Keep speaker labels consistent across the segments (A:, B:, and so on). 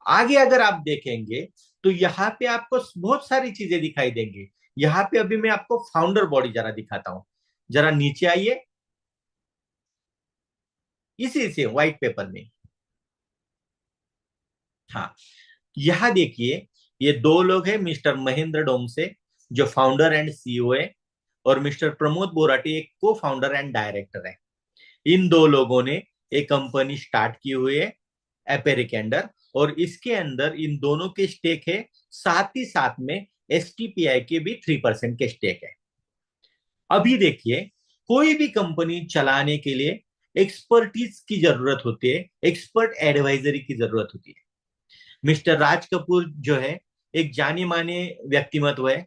A: आगे अगर आप देखेंगे तो यहाँ पे आपको बहुत सारी चीजें दिखाई देंगी। यहाँ पे अभी मैं आपको फाउंडर बॉडी जरा दिखाता हूं। जरा नीचे आइए, इसी से व्हाइट पेपर में। हाँ, यहाँ देखिए, ये दो लोग हैं, मिस्टर महेंद्र डोमसे जो फाउंडर एंड सीईओ है, और मिस्टर प्रमोद बोराटी एक को फाउंडर एंड डायरेक्टर है। इन दो लोगों ने एक कंपनी स्टार्ट की हुई है एपेरी के अंदर, और इसके अंदर इन दोनों के स्टेक है। साथ ही साथ में एसटीपीआई के भी 3% के स्टेक है। अभी देखिए, कोई भी कंपनी चलाने के लिए एक्सपर्टीज की जरूरत होती है, एक्सपर्ट एडवाइजरी की जरूरत होती है। मिस्टर राज कपूर जो है, एक जाने माने व्यक्तिमत्व है,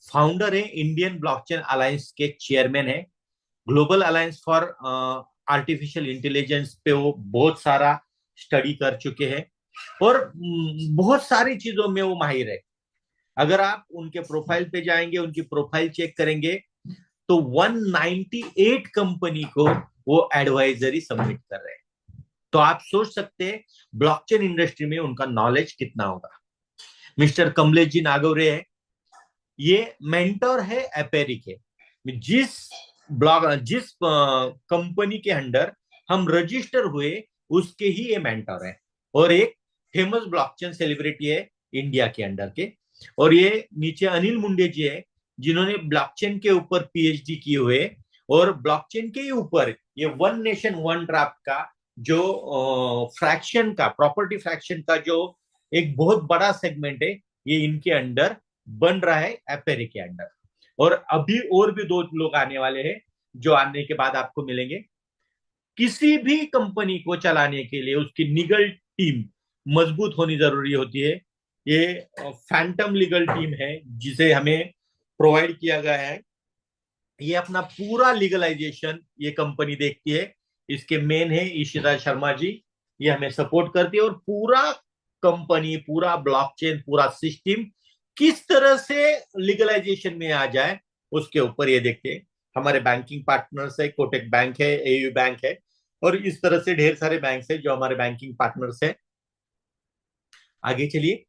A: फाउंडर है, इंडियन ब्लॉकचेन अलायंस के चेयरमैन है। Global alliance for artificial intelligence पे वो बहुत सारा स्टडी कर चुके हैं, और बहुत सारी चीजों में वो माहिर है। अगर आप उनके प्रोफाइल पे जाएंगे, उनकी प्रोफाइल चेक करेंगे, तो 198 कंपनी को वो एडवाइजरी सबमिट कर रहे हैं। तो आप सोच सकते हैं ब्लॉकचेन इंडस्ट्री में उनका नॉलेज कितना होगा। मिस्टर कमलेश जी नागवरे है, ये मेंटर है एपेरी के। जिस जिस कंपनी के अंडर हम रजिस्टर हुए, उसके ही ये मेंटर है, और एक फेमस ब्लॉकचेन सेलिब्रिटी है इंडिया के अंडर के। और ये नीचे अनिल मुंडे जी है, जिन्होंने ब्लॉकचेन के ऊपर पीएचडी की हुए, और ब्लॉकचेन के ऊपर ये वन नेशन वन ड्राफ्ट का जो फ्रैक्शन का, प्रॉपर्टी फ्रैक्शन का जो एक बहुत बड़ा सेगमेंट है, ये इनके अंडर बन रहा है एपेरी के अंडर। और अभी और भी दो लोग आने वाले हैं, जो आने के बाद आपको मिलेंगे। किसी भी कंपनी को चलाने के लिए उसकी लीगल टीम मजबूत होनी जरूरी होती है। ये फैंटम लीगल टीम है जिसे हमें प्रोवाइड किया गया है। ये अपना पूरा लीगलाइजेशन ये कंपनी देखती है। इसके मेन है ईशिता शर्मा जी, ये हमें सपोर्ट करती है, और पूरा कंपनी, पूरा ब्लॉकचेन, पूरा सिस्टम किस तरह से लीगलाइजेशन में आ जाए, उसके ऊपर ये देखते हैं। हमारे बैंकिंग पार्टनर्स है, कोटक बैंक है, एयू बैंक है, और इस तरह से ढेर सारे बैंक है जो हमारे बैंकिंग पार्टनर्स है। आगे चलिए।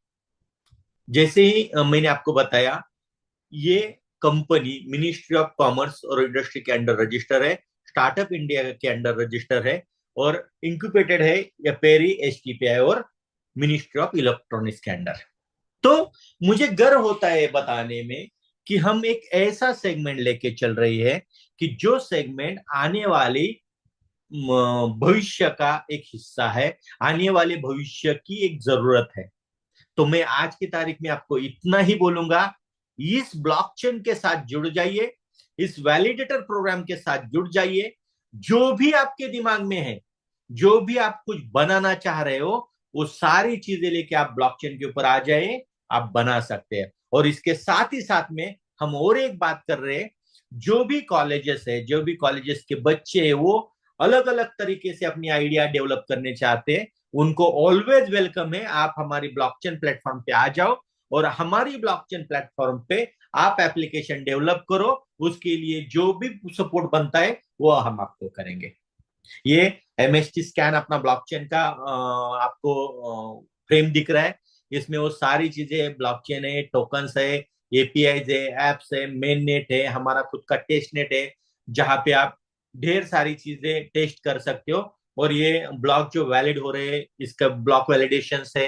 A: जैसे ही मैंने आपको बताया, ये कंपनी मिनिस्ट्री ऑफ कॉमर्स और इंडस्ट्री के अंडर रजिस्टर है, स्टार्टअप इंडिया के अंडर रजिस्टर है, और इंक्यूबेटेड है या पेरी एसटीपीआई और मिनिस्ट्री ऑफ इलेक्ट्रॉनिक्स के अंडर। तो मुझे गर्व होता है बताने में कि हम एक ऐसा सेगमेंट लेके चल रही है कि जो सेगमेंट आने वाली भविष्य का एक हिस्सा है, आने वाले भविष्य की एक जरूरत है। तो मैं आज की तारीख में आपको इतना ही बोलूंगा, इस ब्लॉकचेन के साथ जुड़ जाइए, इस वैलिडेटर प्रोग्राम के साथ जुड़ जाइए। जो भी आपके दिमाग में है, जो भी आप कुछ बनाना चाह रहे हो, वो सारी चीजें लेके आप ब्लॉकचेन के ऊपर आ जाए, आप बना सकते हैं। और इसके साथ ही साथ में हम और एक बात कर रहे हैं, जो भी कॉलेजेस है, जो भी कॉलेजेस के बच्चे हैं, वो अलग अलग तरीके से अपनी आइडिया डेवलप करने चाहते हैं, उनको ऑलवेज वेलकम है। आप हमारी ब्लॉकचेन प्लेटफॉर्म पे आ जाओ, और हमारी ब्लॉकचेन प्लेटफॉर्म पे आप एप्लीकेशन डेवलप करो। उसके लिए जो भी सपोर्ट बनता है वो हम आपको करेंगे। ये एमएसटी स्कैन अपना ब्लॉकचेन का आपको फ्रेम दिख रहा है। इसमें वो सारी चीजें, ब्लॉकचेन है, टोकन्स है, एपीआईज है, एप्स है, मेन नेट है, हमारा खुद का टेस्ट नेट है, जहां पे आप ढेर सारी चीजें टेस्ट कर सकते हो। और ये ब्लॉक जो वैलिड हो रहे हैं, इसका ब्लॉक वैलिडेशन से,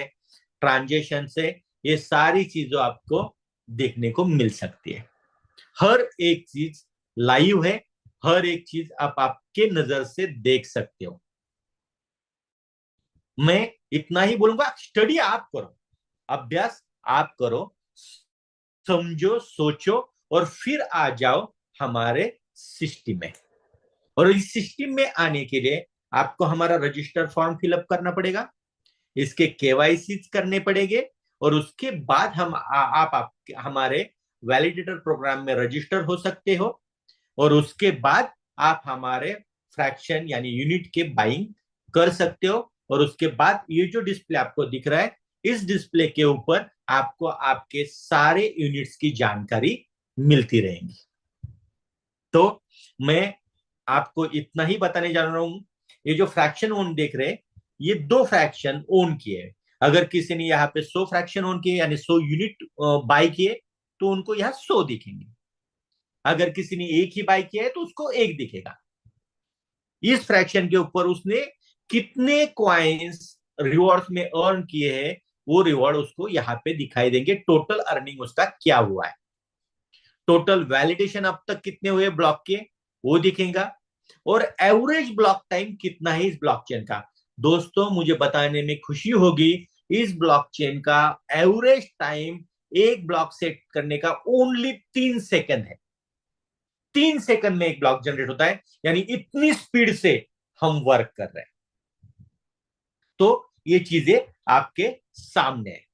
A: ट्रांजेक्शन से, ये सारी चीजों आपको देखने को मिल सकती है। हर एक चीज लाइव है, हर एक चीज आप आपके नजर से देख सकते हो। मैं इतना ही बोलूंगा, स्टडी आप करो, अभ्यास आप करो, समझो, सोचो, और फिर आ जाओ हमारे सिस्टम में। और इस सिस्टम में आने के लिए आपको हमारा रजिस्टर फॉर्म फिलअप करना पड़ेगा, इसके केवाईसी करने पड़ेंगे, और उसके बाद आप हमारे वैलिडेटर प्रोग्राम में रजिस्टर हो सकते हो। और उसके बाद आप हमारे फ्रैक्शन यानी यूनिट के बाइंग कर सकते हो। और उसके बाद ये जो डिस्प्ले आपको दिख रहा है, इस डिस्प्ले के ऊपर आपको आपके सारे यूनिट्स की जानकारी मिलती रहेगी। तो मैं आपको इतना ही बताने जा रहा हूं। ये जो फ्रैक्शन ओन देख रहे हैं, ये दो फ्रैक्शन ओन किए हैं। अगर किसी ने यहाँ पे 100 फ्रैक्शन ऑन किए यानी 100 यूनिट बाय किए तो उनको यहाँ 100 दिखेंगे। अगर किसी ने एक ही बाय किया है तो उसको एक दिखेगा। इस फ्रैक्शन के ऊपर उसने कितने क्वाइंस रिवॉर्ड्स में अर्न किए हैं वो रिवॉर्ड उसको यहाँ पे दिखाई देंगे। टोटल अर्निंग उसका क्या हुआ है, टोटल वैलिडेशन अब तक कितने हुए ब्लॉक के वो दिखेगा, और एवरेज ब्लॉक टाइम कितना है इस ब्लॉकचेन का। दोस्तों मुझे बताने में खुशी होगी, इस ब्लॉकचेन का एवरेज टाइम एक ब्लॉक सेट करने का ओनली 3 सेकंड है। 3 सेकंड में एक ब्लॉक जनरेट होता है, यानी इतनी स्पीड से हम वर्क कर रहे हैं। तो ये चीजें आपके सामने है।